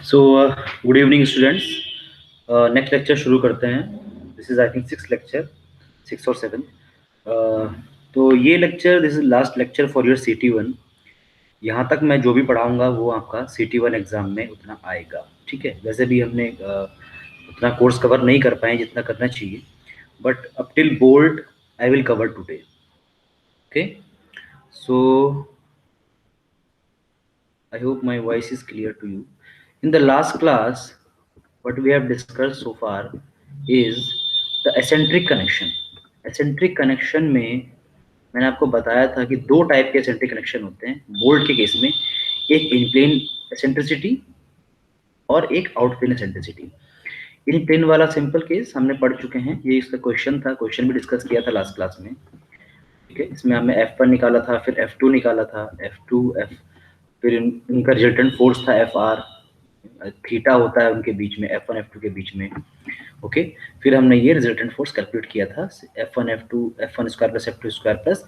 So good evening students. Next lecture शुरू करते हैं। This is I think six lecture, 6 और 7। तो ये lecture, this is last lecture for your CT1। यहाँ तक मैं जो भी पढ़ाऊँगा वो आपका CT1 एग्ज़ाम में उतना आएगा, ठीक है। वैसे भी हमने उतना कोर्स कवर नहीं कर पाए जितना करना चाहिए, but up till bolt I will cover today, okay. So I hope my voice is clear to you. In the last class, what we have discussed so far is the eccentric connection. Eccentric connection में मैंने आपको बताया था कि दो type के eccentric connection होते हैं बोल्ट के केस में, एक इन प्लेन eccentricity और एक आउट प्लेन eccentricity। इन प्लेन वाला सिंपल केस हमने पढ़ चुके हैं, ये इसका क्वेश्चन था, क्वेश्चन भी डिस्कस किया था लास्ट क्लास में, ठीक है। इसमें हमने F1 निकाला था, फिर F2 निकाला था, F2 F, फिर इनका रिजल्टेंट फोर्स था FR, थीटा होता है उनके बीच में, F1 F2 के बीच में, ओके। फिर हमने ये रिजल्टेंट फोर्स कैलकुलेट किया था, F1 F2 F1 square plus F2 square plus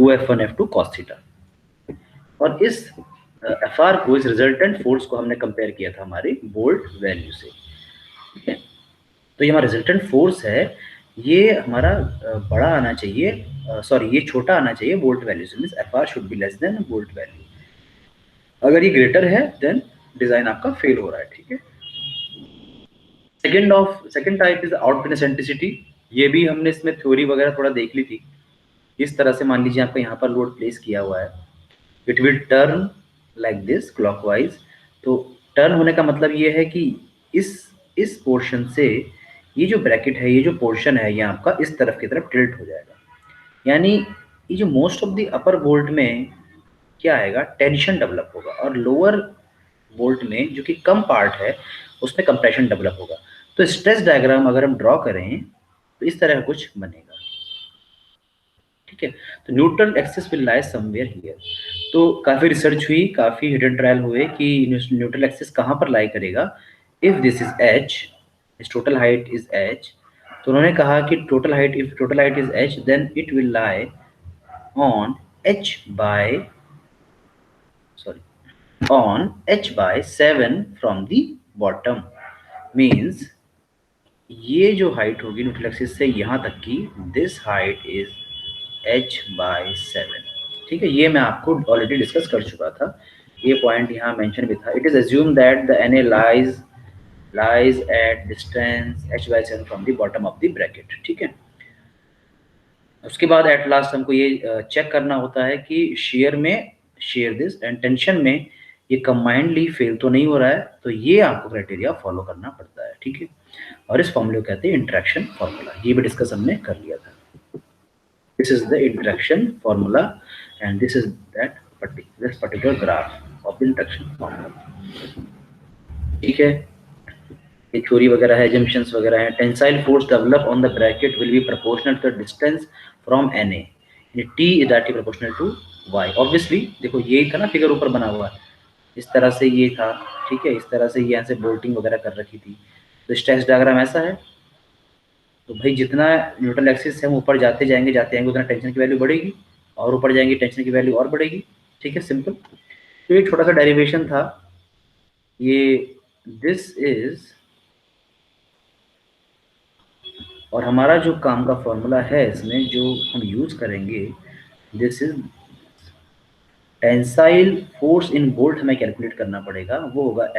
2F1 F2 cos theta. और इस FR को, इस रिजल्टेंट फोर्स को हमने कंपेयर किया था हमारी बोल्ट वैल्यू से, ठीक है। तो ये हमारा रिजल्टेंट फोर्स है, ये हमारा बड़ा आना चाहिए, सॉरी ये छोटा आना चाहिए बोल्ट वैल्यू से, means FR should be less than bolt value. अगर ये ग्रेटर है देन डिजाइन आपका फेल हो रहा है, ठीक है। Second type is out plane eccentricity. ये भी हमने इसमें थ्योरी वगैरह थोड़ा देख ली थी। इस तरह से मान लीजिए आपका यहाँ पर लोड प्लेस किया हुआ है, it will turn like this clockwise. तो टर्न होने का मतलब ये है कि इस पोर्शन से ये जो ब्रैकेट है, ये जो पोर्शन है, ये आपका इस तरफ की तरफ टिल्ट हो जाएगा। यानी ये जो most of the upper bolt में क्या आएगा, टेंशन डेवलप होगा, और लोअर बोल्ट में जो कि कम पार्ट है उसमें कंप्रेशन डेवलप होगा। तो स्ट्रेस डायग्राम अगर हम ड्रॉ करें तो इस तरह का कुछ बनेगा, ठीक है। तो neutral axis will lie somewhere here. तो काफ़ी रिसर्च हुई, काफ़ी हिडन ट्रायल हुए कि न्यूट्रल एक्सिस कहाँ पर लाई करेगा। इफ दिस इज h, इस टोटल हाइट इज h, तो उन्होंने कहा कि total height, if total height is h then it will lie on h by 7 from the bottom। Means ये जो हाइट होगी न्यूट्रल एक्सिस से यहाँ तक की, दिस हाइट इज h/7, ठीक है। ये मैं आपको ऑलरेडी डिस्कस कर चुका था, ये पॉइंट यहाँ मेंशन भी था। It is assume that the Na lies at distance h/7 from the bottom of the bracket, ठीक है। उसके बाद एट लास्ट हमको ये चेक करना होता है कि शेयर दिस एंड टेंशन में ये कंबाइंडली फेल तो नहीं हो रहा है, तो ये आपको क्राइटेरिया फॉलो करना पड़ता है, ठीक है। और इस फॉर्मूले को कहते हैं इंटरेक्शन फॉर्मूला, ये भी डिस्कस हमने कर लिया था। This is the interaction formula and this is that particular graph of interaction formula, ठीक है। ये थ्योरी वगैरह है, जंक्शंस वगैरह है। Tensile force develop on the bracket will be proportional to the distance from Na, T is directly proportional to Y। Obviously देखो यही था ना, फिगर ऊपर बना हुआ है, इस तरह से ये था, ठीक है। इस तरह से यहाँ से बोल्टिंग वगैरह कर रखी थी, तो स्ट्रेस डायग्राम ऐसा है। तो भाई जितना न्यूट्रल एक्सिस से हम ऊपर जाते जाएंगे उतना टेंशन की वैल्यू बढ़ेगी, और ऊपर जाएंगे टेंशन की वैल्यू और बढ़ेगी, ठीक है, सिंपल। तो ये छोटा सा डेरिवेशन था ये, दिस इज, और हमारा जो काम का फॉर्मूला है इसमें जो हम यूज करेंगे, this is tensile force in bolt हमें कैलकुलेट करना पड़ेगा, वो होगा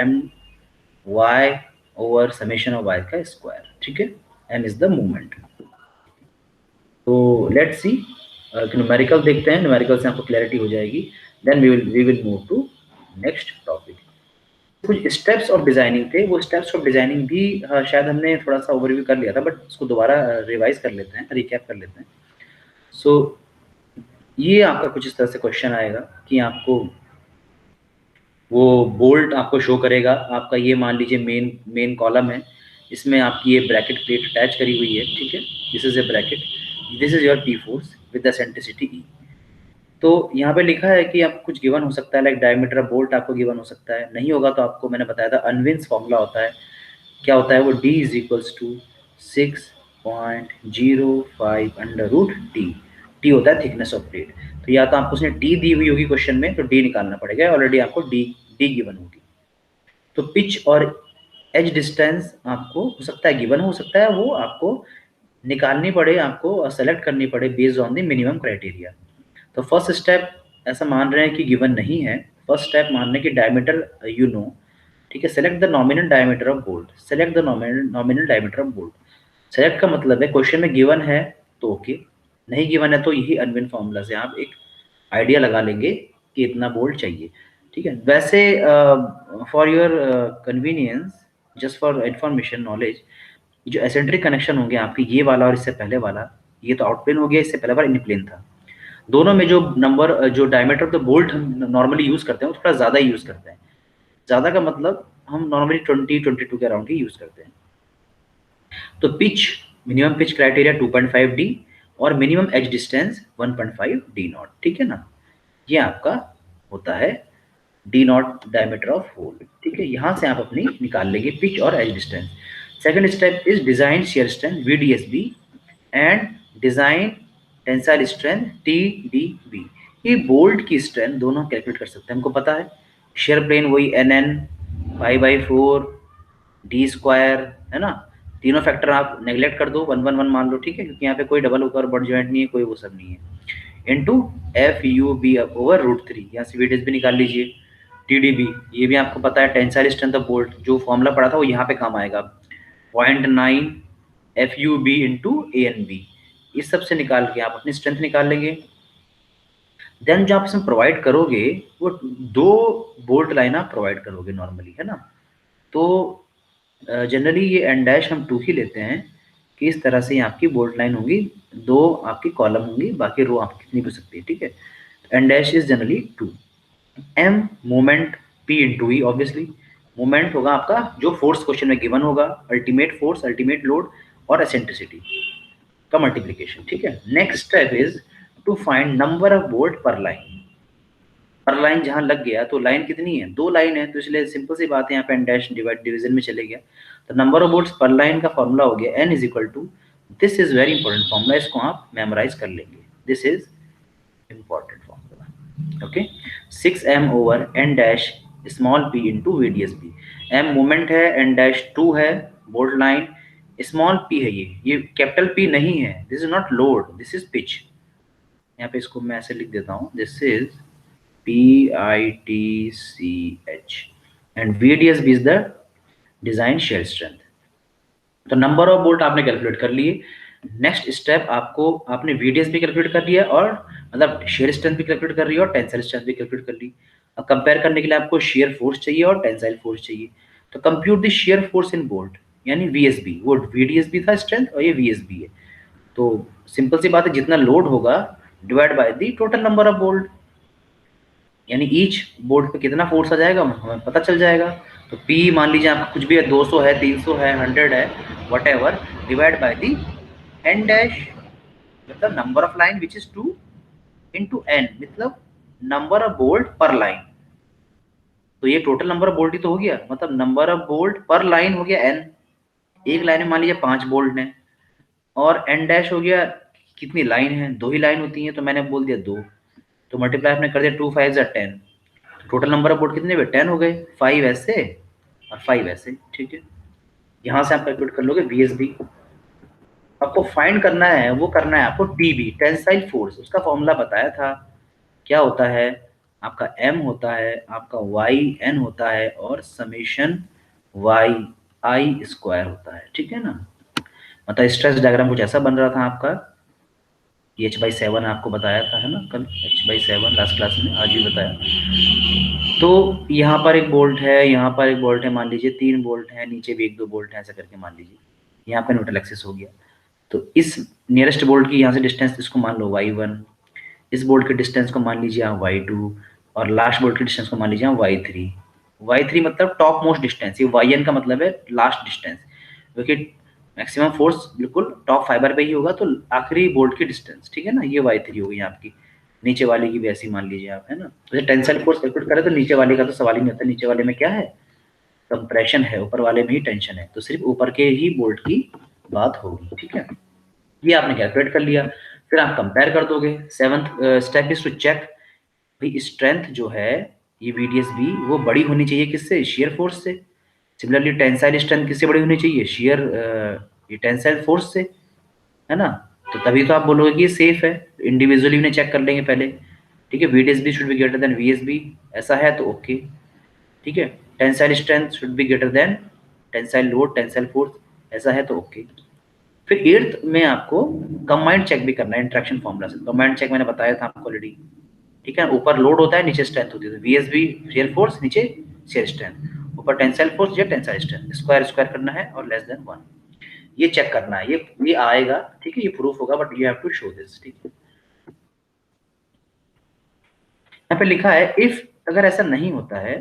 My over summation of y का स्क्वायर, ठीक है। m is the movement. तो लेट्स सी, न्यूमेरिकल देखते हैं, न्यूमेरिकल से आपको क्लैरिटी हो जाएगी, then we will move to next topic. कुछ स्टेप्स ऑफ डिजाइनिंग थे, वो स्टेप्स ऑफ डिजाइनिंग भी शायद हमने थोड़ा सा ओवरव्यू कर लिया था, बट उसको दोबारा रिवाइज कर लेते हैं, रिकैप कर लेते हैं। सो ये आपका कुछ इस तरह से क्वेश्चन आएगा कि आपको वो बोल्ट आपको शो करेगा, आपका ये मान लीजिए मेन कॉलम है, इसमें आपकी ये ब्रैकेट प्लेट अटैच करी हुई है, ठीक है। This is A bracket, this is your P force with the centricity E। तो यहाँ पे लिखा है कि आपको कुछ गिवन हो सकता है, लाइक डायमीटर ऑफ बोल्ट आपको गिवन हो सकता है, नहीं होगा तो आपको मैंने बताया था अनविन्स फॉर्मूला होता है, क्या होता है वो, D is equals to 6.05 under root T. T होता है थिकनेस ऑफ प्लेट। तो या तो आपको उसने डी दी हुई होगी क्वेश्चन में, तो डी निकालना पड़ेगा, ऑलरेडी आपको डी गिवन होगी। तो पिच और एज डिस्टेंस आपको हो सकता है गिवन, हो सकता है वो आपको निकालनी पड़े, आपको सेलेक्ट करनी पड़े based on the minimum criteria. तो फर्स्ट स्टेप ऐसा मान रहे हैं कि गिवन नहीं है। फर्स्ट स्टेप मानने की डायमीटर यू नो, ठीक है। Select the nominal diameter of bolt, select the nominal diameter of bolt. Select का मतलब है क्वेश्चन में गिवन है तो ओके, नहीं गिवन है तो यही अनविन फॉर्मूला से आप एक आइडिया लगा लेंगे कि इतना बोल्ट चाहिए, ठीक है। वैसे for your convenience, just for information knowledge, जो एसेंट्रिक कनेक्शन होंगे आपके, ये वाला और इससे पहले वाला, ये तो आउटप्लेन हो गया, इससे पहले वाला इनप्लेन था। दोनों में जो नंबर, जो डायमीटर ऑफ द बोल्ट हम नॉर्मली यूज करते हैं वो थोड़ा ज़्यादा ही यूज करते हैं। ज़्यादा का मतलब हम नॉर्मली 20-22 के अराउंड ही यूज करते हैं। तो pitch, minimum pitch criteria 2.5 D और minimum edge distance 1.5 D naught, ठीक है ना। ये आपका होता है D naught diameter of hole, ठीक है। यहाँ से आप अपनी निकाल लेंगे पिच और edge distance. Second step is design shear strength VDSB and design tensile strength TDB। ये बोल्ट की स्ट्रेंथ दोनों कैलकुलेट कर सकते हैं, हमको पता है। शेयर प्लेन वही NN 5/4 डी स्क्वायर, है ना। तीनों फैक्टर आप नेग्लेक्ट कर दो, 1 1 1 मान लो, ठीक है, क्योंकि यहाँ पे कोई डबल ऊपर बट ज्वाइंट नहीं है, कोई वो सब नहीं है। इनटू FUB ओवर √3, यहाँ से VDS भी निकाल लीजिए। TDB ये भी आपको पता है, टेंसाइल स्ट्रेंथ ऑफ बोल्ट, जो फॉर्मूला पड़ा था वो यहाँ पे काम आएगा, 0.9 FUB इंटू ANB। इस सब से निकाल के आप अपनी स्ट्रेंथ निकाल लेंगे। देन जो आप इसमें प्रोवाइड करोगे वो 2 बोल्ट लाइन आप प्रोवाइड करोगे नॉर्मली, है ना। तो जनरली ये एन डैश हम 2 ही लेते हैं कि इस तरह से आपकी बोल्ट लाइन होगी, 2 आपकी कॉलम होंगी, बाकी रो आपकी कितनी भी हो सकती है, ठीक है। N dash is generally 2। M moment P into e, obviously moment होगा आपका जो फोर्स क्वेश्चन में गिवन होगा, अल्टीमेट फोर्स, अल्टीमेट लोड और एसेंट्रिसिटी का मल्टीप्लिकेशन, ठीक है। Next step is to find number of bolt पर लाइन। पर लाइन जहां लग गया तो लाइन कितनी है, 2 लाइन है, तो इसलिए सिंपल सी बात है, यहाँ पे एन डैश डिवाइड डिवीजन में चले गया। तो number of bolts per line का फॉर्मूला हो गया N is equal to, this is very important formula, इसको आप मेमोराइज कर लेंगे, this is important formula, okay. 6M over N dash small p into VDSB। M moment है, N dash 2 है bolt line, small p है, ये capital P नहीं है, this is not load, this is pitch. यहाँ पे इसको मैं ऐसे लिख देता हूँ, this is PITCH and VDSB is the design shear strength. तो नंबर ऑफ बोल्ट आपने कैलकुलेट कर लिए। नेक्स्ट स्टेप आपको, आपने VDSB कैलकुलेट कर लिया और मतलब शेयर स्ट्रेंथ भी कैलकुलेट कर रही है और टेंसाइल स्ट्रेंथ भी कैलकुलेट कर ली। अब कंपेयर करने के लिए आपको शेयर फोर्स चाहिए और टेंसाइल फोर्स चाहिए। तो compute the shear force in bolt, यानी VSB, वो VDSB था स्ट्रेंथ और ये VSB है। तो सिंपल सी बात है, जितना लोड होगा divide by the total number of bolt, यानी ईच बोल्ट पे कितना फोर्स आ जाएगा हमें पता चल जाएगा। तो P मान लीजिए आपका कुछ भी है, 200 है, 300 है, 100 है, whatever, divide by the N dash, मतलब number of line which is 2 into N, मतलब नंबर ऑफ बोल्ट पर लाइन। तो ये टोटल नंबर ऑफ बोल्ट ही तो हो गया, मतलब नंबर ऑफ बोल्ट पर लाइन हो गया N। एक लाइन में मान लीजिए 5 बोल्ट हैं और N डैश हो गया, कितनी लाइन है, 2 ही लाइन होती है, तो मैंने बोल दिया 2, तो मल्टीप्लाई आपने कर दिया, 2 5 10, टोटल नंबर ऑफ बोल्ट कितने हुए, 10 हो गए, 5 ऐसे और 5 ऐसे, ठीक है। यहाँ से आप कैलकुलेट कर लोगे VSB। आपको फाइंड करना है, वो करना है आपको TB, टेंसाइल फोर्स, उसका फॉर्मूला बताया था, क्या होता है आपका, M होता है, आपका YN होता है और समेशन YI स्क्वायर होता है, ठीक है ना। मतलब स्ट्रेस डायग्राम कुछ ऐसा बन रहा था आपका, H/7 आपको बताया था, है ना, कल H/7 लास्ट क्लास में, आज भी बताया। तो यहाँ पर एक बोल्ट है, यहाँ पर एक बोल्ट है, मान लीजिए 3 बोल्ट है, नीचे भी 1-2 बोल्ट है, ऐसा करके मान लीजिए यहाँ पे न्यूट्रल एक्सिस हो गया। तो इस नियरेस्ट बोल्ट की यहाँ से डिस्टेंस इसको मान लो Y1, इस बोल्ट के डिस्टेंस को मान लीजिए आप Y2 और लास्ट बोल्ट के डिस्टेंस को मान लीजिए आप Y3। Y3 मतलब टॉप मोस्ट डिस्टेंस, ये YN का मतलब है लास्ट डिस्टेंस, क्योंकि मैक्सिमम फोर्स बिल्कुल टॉप फाइबर पे ही होगा, तो आखिरी बोल्ट की डिस्टेंस, ठीक है ना, ये Y3 होगी आपकी। नीचे वाले की भी ऐसी मान लीजिए आप, है ना। तो टेंसाइल फोर्स कैलकुलेट करें तो नीचे वाले का तो सवाल ही नहीं होता, नीचे वाले में क्या है, कंप्रेशन है, ऊपर वाले में ही टेंशन है, तो सिर्फ ऊपर के ही बोल्ट की बात होगी, ठीक है। ये आपने कैलकुलेट कर लिया, फिर आप कंपेयर कर दोगे। Seventh step is to check भाई स्ट्रेंथ जो है ये VDSB वो बड़ी होनी चाहिए किससे, शेयर फोर्स से। सिमिलरली टेंसाइल स्ट्रेंथ किससे बड़ी होनी चाहिए, शेयर ये टेंसाइल फोर्स से, है ना। तो तभी तो आप बोलोगे कि ये सेफ है। इंडिविजुअली उन्हें चेक कर लेंगे पहले, ठीक है। VDSB should be greater than VSB, ऐसा है तो ओके, ठीक है। Tensile strength should be greater than tensile load, tensile force, ऐसा है तो ओके। फिर 8th में आपको कंबाइंड चेक भी करना है इंट्रैक्शन फॉर्मूला से। कंबाइंड चेक मैंने बताया था आपको ऑलरेडी, ठीक है। ऊपर लोड होता है, नीचे स्ट्रेंथ होती है, तो VSB शेयर फोर्स, नीचे शेयर स्ट्रेंथ, ऊपर टेंसाइल फोर्स या टेंसाइल स्ट्रेंथ, स्क्वायर स्क्वायर करना है और लेस देन 1, ये चेक करना है। ये आएगा, ठीक है, ये प्रूफ होगा, but you have to show this, ठीक है। यहाँ पे लिखा है इफ, अगर ऐसा नहीं होता है,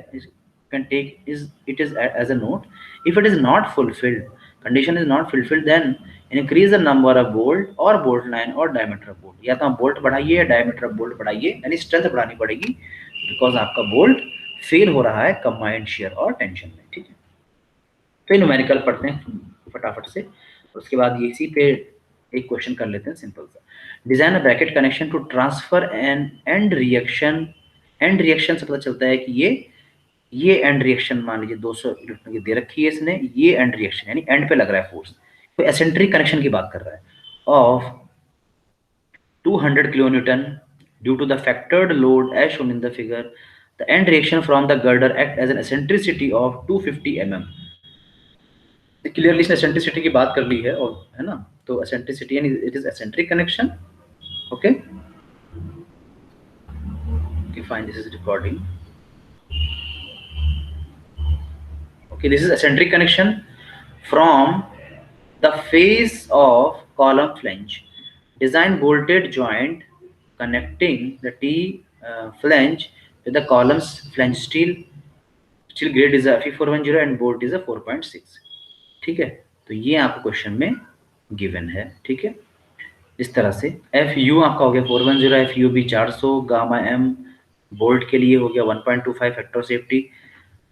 can take is it is as a note, if it is not fulfilled, condition is not fulfilled, then increase the number of bolt और बोल्ट लाइन और डायमीटर ऑफ बोल्ट। या तो आप बोल्ट बढ़ाइए या डायमीटर ऑफ बोल्ट बढ़ाइए, यानी strength बढ़ानी पड़ेगी, बिकॉज आपका बोल्ट फेल हो रहा है कंबाइंड शेयर और टेंशन में, ठीक है। तो ये न्यूमेरिकल पढ़ते हैं फटाफट से, उसके बाद इसी पे एक क्वेश्चन कर लेते हैं सिंपल सा। Design a bracket connection to transfer an end reaction. End reaction से पता चलता है कि ये एंड रिएक्शन मान लीजिए 200 इलेक्ट्रॉन की दे रखी है इसने, ये एंड रिएक्शन यानी एंड पे लग रहा है फोर्स, तो एसेंट्रिक कनेक्शन की बात कर रहा है, of 200 kilonewton due to the factored load as shown in the figure. The end reaction from the girder act as an eccentricity of 250 mm. Clearly इसने एसेंट्रिसिटी की बात कर ली है, और है ना, तो एसेंट्रिसिटी यानी it is eccentric connection, okay. Fine, this is recording, okay, this is eccentric connection from the face of column flange. Design bolted joint connecting the T flange with the column's flange steel grade is a Fe410 and bolt is a 4.6, ठीक है। तो ये आपको question में given है, ठीक है। इस तरह से FU आपका हो गया 410, FUB 400, गामा M बोल्ट के लिए हो गया 1.25 फैक्टर सेफ्टी।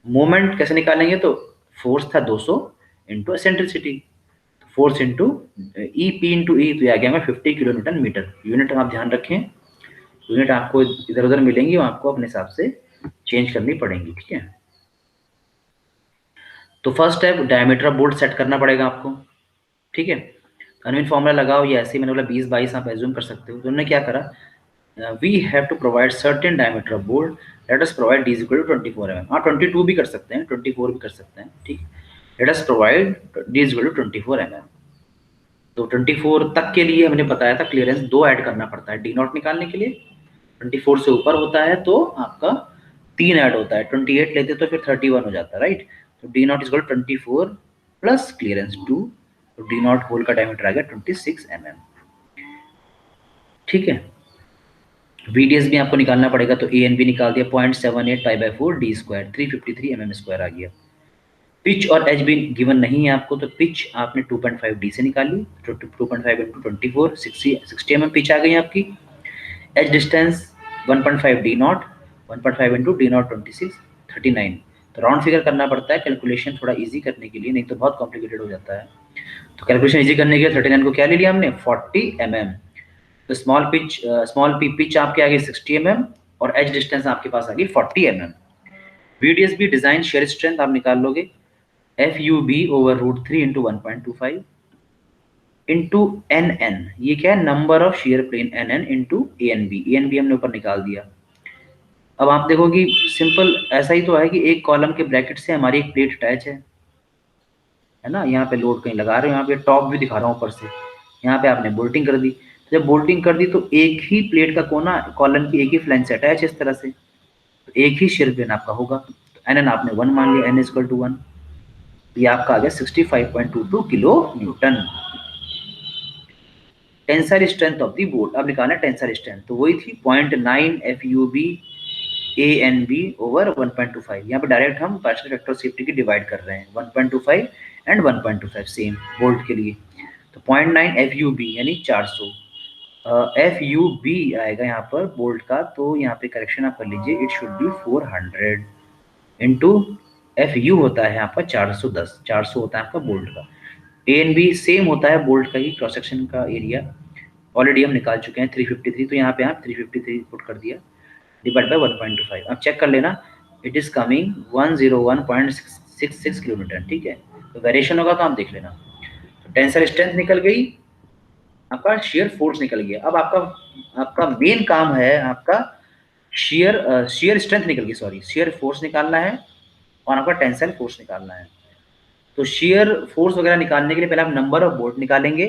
मोमेंट कैसे निकालेंगे, तो फोर्स था 200 इंटू एसेंट्रिसिटी, फोर्स इंटू ई, पी इंटू ई, तो आ गया 50 किलोन्यूटन मीटर। यूनिट आप ध्यान रखें, यूनिट आपको इधर उधर मिलेंगी, आपको अपने हिसाब से चेंज करनी पड़ेंगी, ठीक है। तो first step diameter of bolt set करना पड़ेगा आपको, ठीक है। कन्वीन फॉर्मूला लगाओ, या ऐसे मैंने बोला 20-22 आप एज्यूम कर सकते हो। तो उन्होंने क्या करा, we have to provide certain diameter of bolt, let us provide D = 24 mm। हाँ 22 भी कर सकते हैं, 24 भी कर सकते हैं, ठीक है। Late us provide D = 24 mm। तो 24 तक के लिए हमने बताया था क्लियरेंस 2 ऐड करना पड़ता है D नॉट निकालने के लिए। 24 से ऊपर होता है तो आपका 3 ऐड होता है, 28 लेते तो फिर 31 हो जाता है, राइट। तो D नॉट = 24 प्लस क्लियरेंस 2, तो D नॉट होल का डायमीटर आ गया 26 mm, ठीक है। VDS भी आपको निकालना पड़ेगा, तो ANB निकाल दिया 0.78 π/4 D², 353 mm² आ गया। पिच और एच भी गिवन नहीं है आपको, तो पिच आपने 2.5 D से निकाली, 2.5 × 24 60 mm पिच आ गई आपकी। H distance 1.5 D not, 1.5 × D not 26 39। तो राउंड फिगर करना पड़ता है कैलकुलेशन थोड़ा इजी करने के लिए, नहीं तो बहुत कॉम्प्लिकेटेड हो जाता है। तो कैलकुलेशन इजी करने के लिए 39 को क्या ले लिया हमने, 40 mm। तो स्मॉल पी पिच आपके आ गई 60 mm और एच डिस्टेंस आपके पास आ गई 40 mm। VDSB design shear strength आप निकाल लोगे, FUB/√3 × 1.25 इंटू NN, ये क्या है, number of shear plane NN into ANB। ANB हमने ऊपर निकाल दिया। अब आप देखो कि सिंपल ऐसा ही तो है कि एक कॉलम के ब्रैकेट से हमारी एक प्लेट अटैच है ना। यहाँ पे लोड कहीं लगा रहे हो, यहाँ पे टॉप भी दिखा रहा हूँ ऊपर से, यहाँ पे आपने बोल्टिंग कर दी। तो जब बोल्टिंग कर दी तो एक ही प्लेट का कोना कॉलम की एक ही फ्लैंज से अटैच है इस तरह से, तो एक ही शेयर प्लेन आपका होगा। तो NN आपने 1 मान लिया, N = 1, ये आपका आ गया 65.22 kilo Newton. Tensile strength of the bolt, अब निकालना टेंसाइल स्ट्रेंथ, तो वही थी 0.9 FUB ANB / 1.25। यहाँ पे डायरेक्ट हम पार्शियल फैक्टर ऑफ सेफ्टी की डिवाइड कर रहे हैं, 1.25 एंड 1.25 सेम बोल्ट के लिए। तो 0.9 FUB यानी 400, FUB आएगा यहाँ पर बोल्ट का, तो यहाँ पे करेक्शन आप कर लीजिए, it should be 400 into FU होता है आपका 410, 400 होता है आपका बोल्ट का। ANB सेम होता है बोल्ट का ही, क्रॉस सेक्शन का एरिया ऑलरेडी हम निकाल चुके हैं 353, तो यहाँ पे आप 353 पुट कर दिया डिवाइड बाय 1.25। अब चेक कर लेना, it is coming 101.6 6 kilo Newton, ठीक है। तो वेरिएशन होगा तो आप देख लेना। तो टेंसाइल स्ट्रेंथ निकल गई, आपका शेयर फोर्स निकल गया। अब आपका आपका मेन काम है आपका शेयर स्ट्रेंथ निकल गई, सॉरी शेयर फोर्स निकालना है और आपका टेंसाइल फोर्स निकालना है। तो शेयर फोर्स वगैरह निकालने के लिए पहले आप नंबर ऑफ बोल्ट निकालेंगे,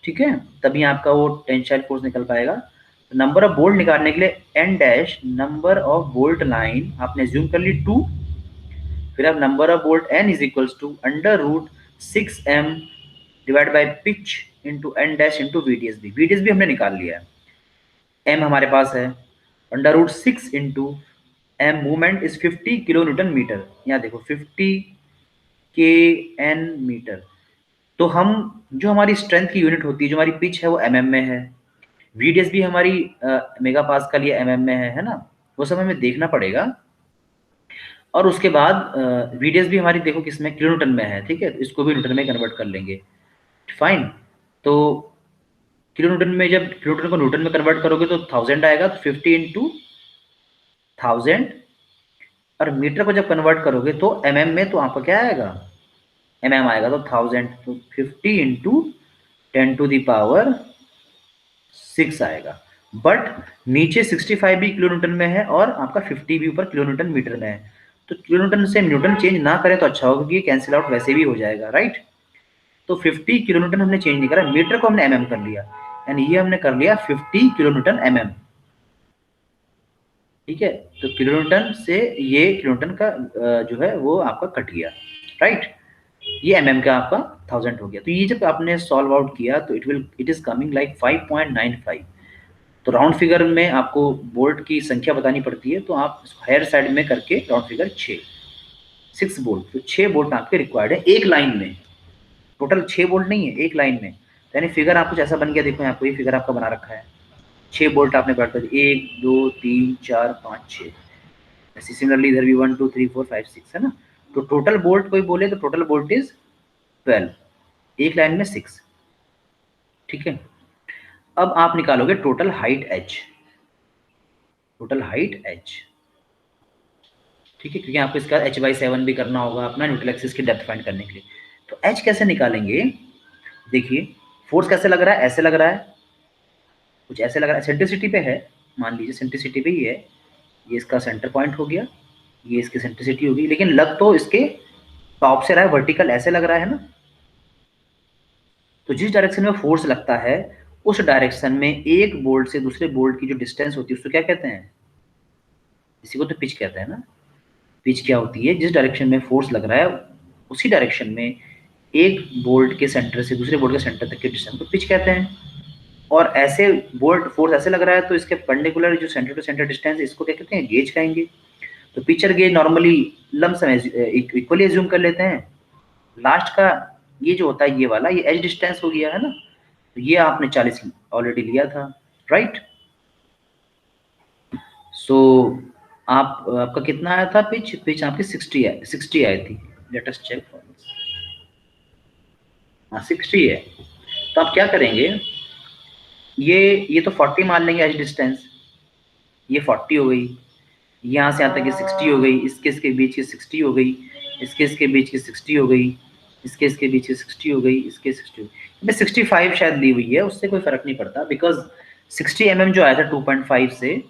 ठीक है, तभी आपका वो टेंसाइल फोर्स निकल पाएगा। तो नंबर ऑफ बोल्ट निकालने के लिए N dash number of bolt line आपने ज्यूम कर ली 2, फिर आप number of bolt N is equals to under root 6m divide by pitch into N dash into VDS भी हमने निकाल लिया है, एम हमारे पास है, under root 6 into M movement is 50 kilo newton metre. यहाँ देखो 50 के एन मीटर। तो हम जो हमारी स्ट्रेंथ की यूनिट होती है, जो हमारी पिच है वो एमएम में है, वीडीएस भी हमारी मेगा पास्कल या एमएम में है ना, वो सब हमें देखना पड़ेगा। और उसके बाद वीडीएस भी हमारी देखो किसमें, किलो न्यूटन में है, ठीक है, तो इसको भी न्यूटन में कन्वर्ट कर लेंगे, फाइन। तो किलो न्यूटन में जब किलो न्यूटन को न्यूटन में कन्वर्ट करोगे तो 1000 आएगा, तो 50 इंटू 1000, और मीटर को जब कन्वर्ट करोगे तो एमएम में, तो आपका क्या आएगा, एमएम आएगा, तो 1000, तो 50 इंटू 10⁻6 आएगा। बट नीचे 65 भी किलो न्यूटन में है और आपका 50 भी ऊपर किलो न्यूटन मीटर में है। तो किलो न्यूटन से न्यूटन चेंज ना करें तो अच्छा होगा, क्योंकि कैंसिल आउट वैसे भी हो जाएगा, राइट। तो 50 किलो न्यूटन हमने चेंज नहीं करा, मीटर को हमने एमएम कर लिया, यानी ये हमने कर लिया 50 किलो न्यूटन एमएम, ठीक है। तो किलो न्यूटन से ये किलो न्यूटन का जो है वो आपका कट गया, राइट। ये एमएम का आपका 1000 हो गया। तो ये जब आपने सॉल्व आउट किया तो इट इज कमिंग लाइक 5.95। तो राउंड फिगर में आपको बोल्ट की संख्या बतानी पड़ती है, तो आप हायर साइड में करके राउंड फिगर 6 बोल्ट, तो 6 बोल्ट आपके रिक्वायर्ड है एक लाइन में, टोटल 6 बोल्ट नहीं है एक लाइन में। यानी फिगर आप कुछ ऐसा बन गया, देखो यहाँ पे फिगर आपका बना रखा है, 6 बोल्ट आपने कट कर दिए, 1 2 3 4 5 6। ऐसे सिमिलरली इधर भी 1 2 3 4 5 6 है ना। तो टोटल बोल्ट कोई बोले तो टोटल बोल्ट इज 12, एक लाइन में 6, ठीक है। अब आप निकालोगे total height H, total height H, ठीक है, क्योंकि आपको इसका h/7 भी करना होगा अपना न्यूट्रल एक्सिस की डेप्थ फाइंड करने के लिए। तो h कैसे निकालेंगे, देखिए फोर्स कैसे लग रहा है, ऐसे लग रहा है, कुछ ऐसे लग रहा है, सेंट्रिसिटी पे है, मान लीजिए सेंट्रिसिटी पे ही है, ये इसका सेंटर पॉइंट हो गया, ये इसकी सेंट्रिसिटी होगी, लेकिन लग तो इसके टॉप से रहा है, वर्टिकल ऐसे लग रहा है ना। तो जिस डायरेक्शन में फोर्स लगता है उस डायरेक्शन में एक बोल्ट से दूसरे बोल्ट की जो डिस्टेंस होती है उसको क्या कहते हैं, इसी को तो पिच कहते हैं ना। पिच क्या होती है, जिस डायरेक्शन में फोर्स लग रहा है उसी डायरेक्शन में एक बोल्ट के सेंटर से दूसरे बोल्ट के सेंटर तक के डिस्टेंस को पिच कहते हैं। और ऐसे बोल्ट फोर्स ऐसे लग रहा है तो इसके परपेंडिकुलर जो सेंटर टू सेंटर डिस्टेंस, इसको क्या कहते हैं, गेज कहेंगे। तो pitch or gauge normally lump sum equally assume कर लेते हैं। लास्ट का ये जो होता है ये वाला, ये एज डिस्टेंस हो गया है ना, तो ये आपने 40 ऑलरेडी लिया था, राइट। सो आपका कितना आया था पिच, पिच आपकी 60 आई थी, लेट अस चेक। हाँ 60 है। तो आप क्या करेंगे, ये तो 40 मान लेंगे एज डिस्टेंस, ये 40 हो गई, यहाँ से यहाँ तक की 60 हो गई, इसके बीच की 60 हो गई, इसके बीच की 60 हो गई, इसके बीच की 60 हो गई, इसके 60 हो गई, 65 शायद ली हुई है, उससे कोई फर्क नहीं पड़ता, बिकॉज 60 mm जो आया था 2.5 से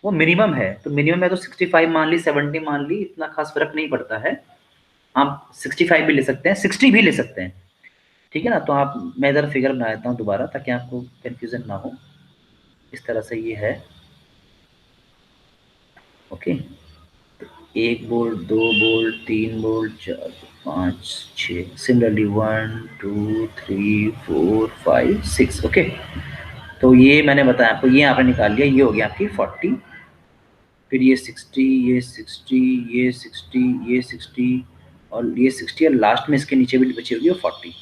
वो मिनिमम है, तो मिनिमम है तो 65 मान ली, 70 मान ली, इतना खास फर्क नहीं पड़ता है। आप 65 भी ले सकते हैं, 60 भी ले सकते हैं, ठीक है ना। तो आप, मैं इधर फिगर बना देता हूँ दोबारा ताकि आपको कंफ्यूजन ना हो। इस तरह से ये है, ओके। एक बोल्ट, दो बोल्ट, तीन बोल्ट, 4 5 6, सिमिलरली 1 2 3 4 5 6, ओके। तो ये मैंने बताया आपको, ये आपने निकाल लिया, ये हो गया आपकी 40, फिर ये 60, ये 60, ये 60, ये 60 और ये 60, और लास्ट में इसके नीचे भी बची होगी वो 40।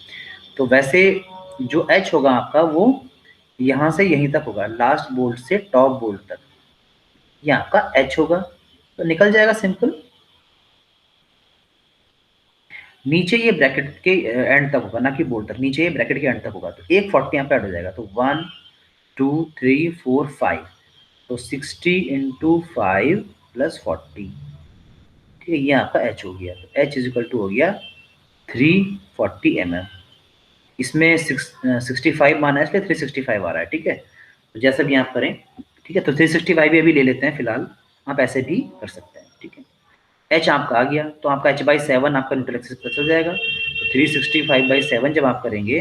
तो वैसे जो एच होगा आपका वो यहाँ से यहीं तक होगा, लास्ट बोल्ट से टॉप बोल्ट तक, ये आपका एच होगा। तो निकल जाएगा सिंपल, नीचे ये ब्रैकेट के एंड तक होगा, ना कि बोल्ट तक, नीचे ये ब्रैकेट के एंड तक होगा, तो एक 40 यहाँ पे ऐड हो जाएगा, तो 1 2 3 4 5, तो 60 इंटू 5 प्लस 40, ठीक है, ये आपका एच हो गया। तो एच इज इक्वल टू हो गया 340 mm। इसमें 65 माना है, इसलिए 365 आ रहा है। ठीक है, तो जैसा भी आप करें। ठीक है, तो 365 भी अभी ले लेते हैं फिलहाल, आप ऐसे भी कर सकते हैं। ठीक है, एच आपका आ गया, तो आपका h बाई 7 आपका न्यूट्रल एक्सिस पर चल जाएगा। तो 365/7 जब आप करेंगे,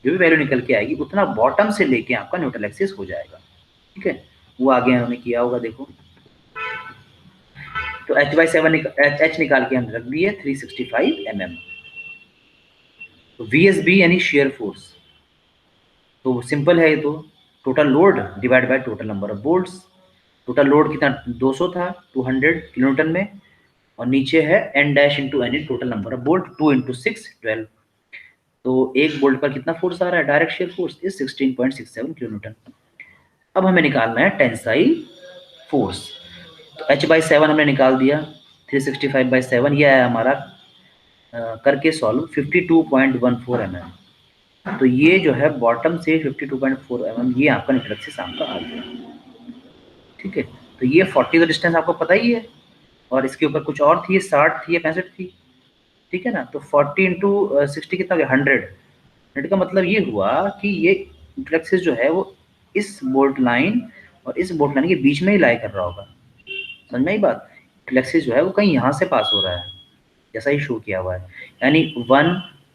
जो भी वैल्यू निकल के आएगी उतना बॉटम से लेके आपका न्यूट्रल एक्सिस हो जाएगा। ठीक है, वो आगे हमने किया होगा, देखो। तो h/7 एच निकाल के हम रख दिए 365 mm। तो VSB यानी शेयर फोर्स, तो सिंपल है ये तो, total load divide by total number of bolts. Total load कितना 200 था, 200 किलोन्यूटन में, और नीचे है n dash into N, total number of bolt, 2 into 6 12। तो एक बोल्ट पर कितना फोर्स आ रहा है, direct shear force is 16.67 kilonewton. अब हमें निकालना है टेंसाइल फोर्स। तो h/7 हमने निकाल दिया, 365/7 ये है हमारा, करके सॉल्व 52.14 mm। तो ये जो है बॉटम से 52.4 mm, ये आपका न्यूट्रल एक्सिस आपका आ गया। ठीक है, तो ये 40 का डिस्टेंस आपको पता ही है, और इसके ऊपर कुछ और थी, 60 थी या 65 थी। ठीक है ना, तो 40 इंटू 60 कितना हो गया, 100 का मतलब ये हुआ कि ये न्यूट्रल एक्सिस जो है वो इस बोल्ट लाइन और इस बोल्ट लाइन के बीच में ही लाई कर रहा होगा। समझ में आई बात, न्यूट्रल एक्सिस जो है वो कहीं यहाँ से पास हो रहा है, जैसा ही शो किया हुआ है। यानी 1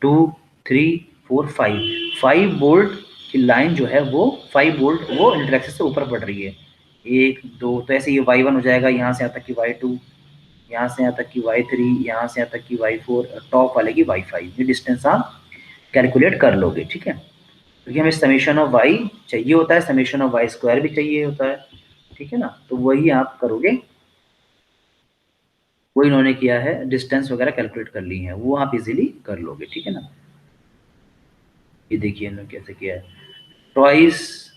2 3 4 5 5 बोल्ट की लाइन जो है वो 5 बोल्ट वो न्यूट्रल एक्सिस से ऊपर बढ़ रही है। 1 2, तो ऐसे ये y1 हो जाएगा, यहाँ से यहाँ तक कि y2, यहाँ से यहाँ तक की y3, यहाँ से यहाँ तक की y4, टॉप वाले की y5। ये डिस्टेंस आप कैलकुलेट कर लोगे। ठीक है, क्योंकि हमें समेशन ऑफ y चाहिए होता है, समेशन ऑफ y² भी चाहिए होता है। ठीक है ना, तो वही आप करोगे, वो इन्होंने किया है, डिस्टेंस वगैरह कैलकुलेट कर ली है, वो आप इजीली कर लोगे। ठीक है ना, ये देखिए इन्होंने कैसे किया है, twice.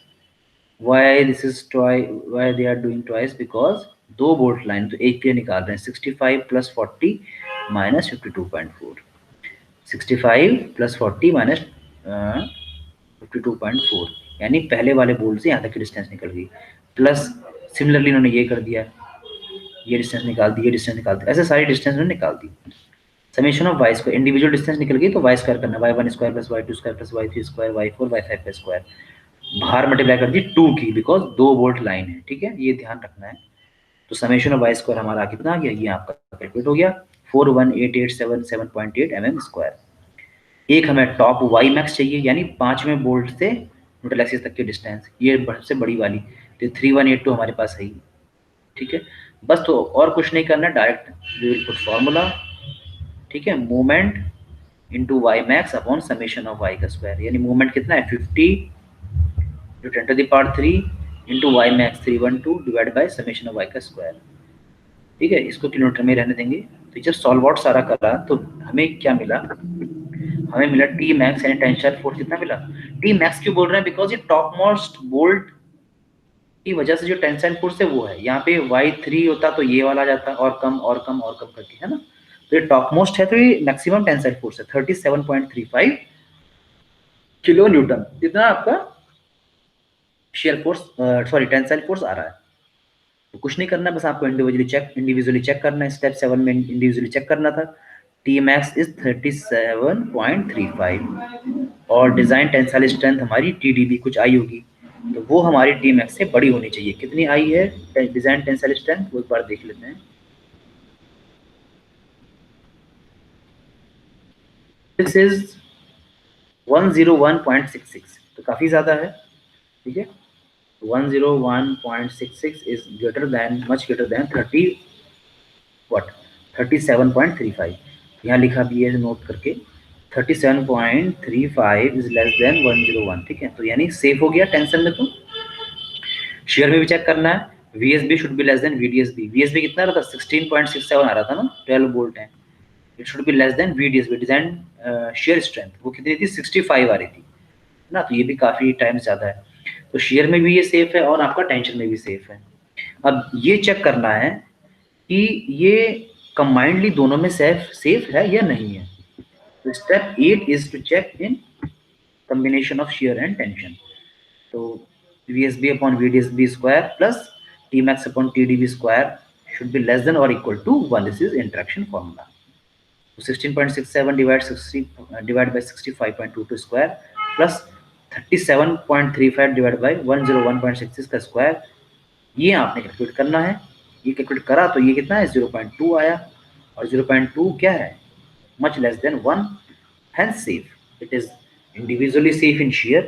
Why this is twice, why they are doing twice, because दो बोल्ट लाइन तो एक के निकाल रहे हैं, 65 + 40 - 52.4, 65 + 40 - 52.4, यानी पहले वाले बोल्ट से यहाँ तक की डिस्टेंस निकल गई। प्लस सिमिलरली इन्होंने ये कर दिया, ये डिस्टेंस निकाल दी, ये डिस्टेंस निकाल दी, ऐसे सारी डिस्टेंस उन्होंने निकाल दी। Summation of Y square, individual distance निकल गई तो वाई स्क्वायर करना, y1² + y2² + y3², y4 y5 का स्क्वायर, बाहर मल्टीप्लाई कर दी 2 की, बिकॉज 2 वोल्ट लाइन है। ठीक है, ये ध्यान रखना है। तो समेशन ऑफ वाई स्क्वायर हमारा कितना आ गया, ये आपका कैलकुलेट हो गया 41887.8 mm²। एक हमें टॉप वाई मैक्स चाहिए, यानी 5वें बोल्ट से न्यूट्रल एक्सिस तक की डिस्टेंस, ये सबसे बड़ी वाली, तो 3182 हमारे पास है ही। ठीक है, बस तो और कुछ नहीं करना, direct we will put formula. ठीक है, movement into Y max upon summation of Y का स्क्वायर, यानी मूवमेंट कितना है 50 × 10⁻³ into Y max 312 divide by summation of Y का स्क्वायर। ठीक है, इसको किलोमीटर में रहने देंगे। तो जब सॉल्व आउट सारा करा तो हमें क्या मिला, हमें मिला टी मैक्स यानी टेंसाइल फोर्स कितना मिला। टी मैक्स क्यों बोल रहे हैं, बिकॉज ये टॉप मोस्ट बोल्ट की वजह से जो टेंसाइल फोर्स है वो है। यहाँ पे y3 होता तो ये वाला जाता, और कम और कम और कम करके, है ना। तो ये टॉप मोस्ट है, तो ये मैक्सिमम टेंसाइल फोर्स है 37.35 किलो न्यूटन, इतना आपका shear force, sorry tensile force आ रहा है। तो कुछ नहीं करना, बस आपको इंडिविजुअली चेक करना है। स्टेप 7 में इंडिविजुअली चेक करना था। टी मैक्स इज 37.35 और डिजाइन टेंसाइल स्ट्रेंथ हमारी TDB कुछ आई होगी, तो वो हमारी टी मैक्स से बड़ी होनी चाहिए। कितनी आई है डिजाइन टेंसाइल स्ट्रेंथ, वो एक बार देख लेते हैं। दिस इज 101.66, तो काफी ज्यादा है। ठीक है, 101.66 is greater than, much greater than 37.35। यहाँ लिखा भी है नोट करके, 37.35 इज लेस देन 101। ठीक है, तो यानी सेफ हो गया टेंशन में। तो शेयर में भी चेक करना है, VSB should be less than VDSB। VSB कितना रहा था, 16.67 आ रहा था ना, 12 वोल्ट है। It should be less than VDSB, design shear strength, वो कितनी थी 65 आ रही थी ना, तो ये भी काफी टाइम ज्यादा है। तो शेयर में भी ये सेफ है और आपका टेंशन में भी सेफ है। अब ये चेक करना है कि ये कंबाइंडली दोनों में सेफ है या नहीं है। तो step 8 is to check in combination of shear and tension. तो VSB upon VDSB square plus Tmax upon TDB square should be less than or equal to 1. This is interaction formula. So 16.67 divided by 65.22 square plus 37.35 divided by 101.66 का square, ये आपने calculate करना है. ये calculate करा तो ये कितना है 0.2 आया, और 0.2 क्या है, much less than 1, hence safe. It is individually safe in shear,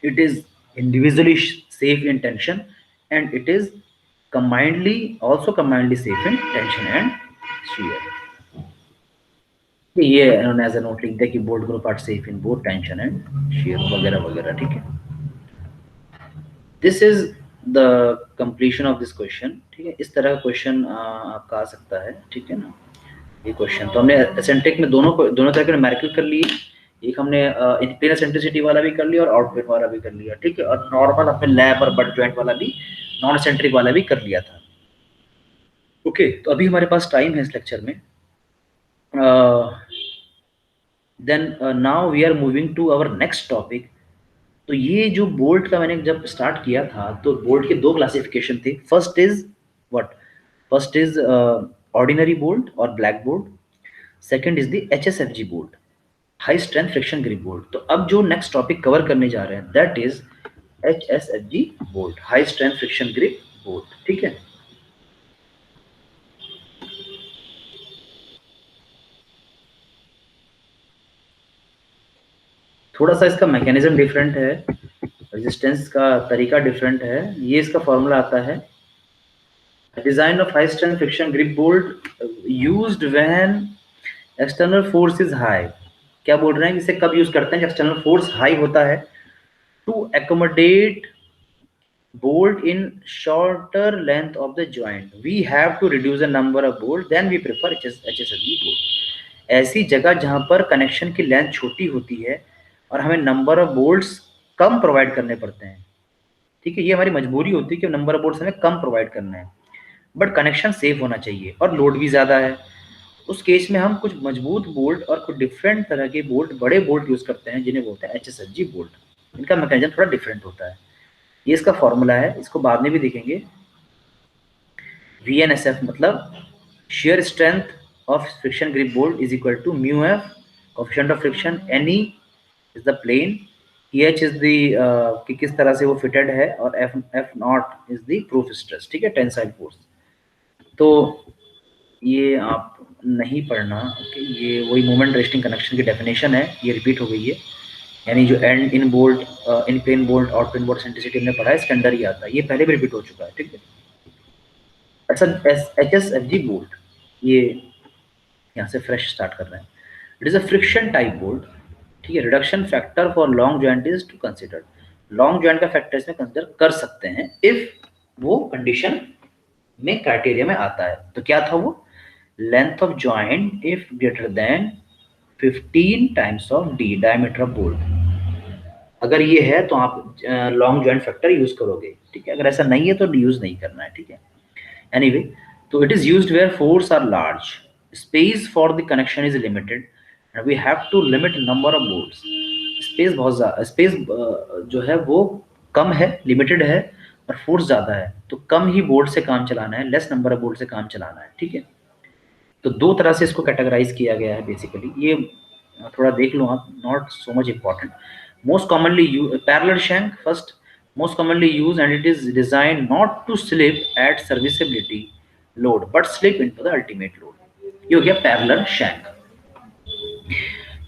it is individually safe in tension, and it is also combinedly safe in tension and shear. ये इन्होंने एज अ नोट लिख दिया कि bolt group are safe in both tension and shear वगैरह वगैरह. ठीक है, this is the completion of this question. ठीक है, इस तरह का क्वेश्चन आपका आ सकता है. ठीक है ना, ये क्वेश्चन तो हमने एसेंट्रिक में दोनों तरह के न्यूमेरिकल कर लिए. एक हमने प्लेन एसेंट्रिसिटी वाला भी कर लिया और आउटप्लेन वाला भी कर लिया. ठीक है, और नॉर्मल हमने लैब और बट जॉइंट वाला भी, नॉन एसेंट्रिक वाला भी कर लिया था. ओके, तो अभी हमारे पास टाइम है इस लेक्चर में. Then now we are moving to our next topic. तो ये जो बोल्ट का मैंने जब स्टार्ट किया था तो बोल्ट के दो क्लासिफिकेशन थे. फर्स्ट इज ऑर्डिनरी बोल्ट और black bolt. Second is the HSFG bolt, high strength friction grip bolt. तो अब जो नेक्स्ट टॉपिक कवर करने जा रहे हैं that is HSFG bolt, high strength friction grip bolt. ठीक है, थोड़ा सा इसका मैकेनिज्म डिफरेंट है, रेजिस्टेंस का तरीका डिफरेंट है. ये इसका फॉर्मूला आता है, design of high strength friction grip bolt used when external force is high. क्या बोल रहे हैं, इसे कब यूज करते हैं, जब एक्सटर्नल फोर्स हाई होता है. To accommodate bolt in shorter length of the joint we have to reduce the number of bolts, then we prefer HSFG bolt. ऐसी जगह जहां पर कनेक्शन की लेंथ छोटी होती है और हमें नंबर ऑफ बोल्ट्स कम प्रोवाइड करने पड़ते हैं. ठीक है, ये हमारी मजबूरी होती है कि नंबर ऑफ बोल्ट्स हमें कम प्रोवाइड करना है, बट कनेक्शन सेफ होना चाहिए और लोड भी ज़्यादा है. उस केस में हम कुछ मजबूत बोल्ट और कुछ डिफरेंट तरह के बोल्ट, बड़े बोल्ट यूज करते हैं जिन्हें बोलते हैं HSFG बोल्ट. इनका मैकेनिज्म थोड़ा डिफरेंट होता है. ये इसका फॉर्मूला है, इसको बाद में भी देखेंगे. VNSF मतलब shear strength of friction grip bolt is equal to mu f, coefficient of friction, Ne is the plane, EH is the कि किस तरह से वो फिटेड है, और F not is the proof stress. ठीक है, टेंसाइल फोर्स. तो ये आप नहीं पढ़ना. ओके, ये वही मोमेंट रेस्टिंग कनेक्शन की डेफिनेशन है, ये रिपीट हो गई है. यानी जो end in bolt, in plane bolt और प्लेन बोल्ट सेंट्रिसिटी हमने पढ़ा है, इसके अंदर ही आता है. ये पहले भी रिपीट हो चुका है. ठीक है, अच्छा, HSFG बोल्ट, ये यहाँ से फ्रेश स्टार्ट कर रहे हैं. It is a friction type bolt. ठीक है, reduction factor for long joint is to consider. Long joint का फैक्टर इसमें कंसिडर कर सकते हैं इफ वो कंडीशन में क्राइटेरिया में आता है. तो क्या था वो, length of joint if greater than 15 times of D, diameter of bolt. अगर ये है तो आप लॉन्ग जॉइंट फैक्टर यूज करोगे. ठीक है, अगर ऐसा नहीं है तो यूज नहीं करना है. ठीक है, एनीवे, तो it is used where force are large, space for the connection is limited and we have to limit number of bolts. Space बहुत ज़्यादा, स्पेस जो है वो कम है, लिमिटेड है, और फोर्स ज़्यादा है, तो कम ही बोल्ट से काम चलाना है, लेस नंबर ऑफ बोल्ट से काम चलाना है. ठीक है, तो दो तरह से इसको कैटेगराइज किया गया है बेसिकली. ये थोड़ा देख लो आप, not so much important. Most commonly parallel shank first, most commonly used, and it is designed not to slip at serviceability load but slip into the ultimate load. ये हो गया पैरेलल शैंक,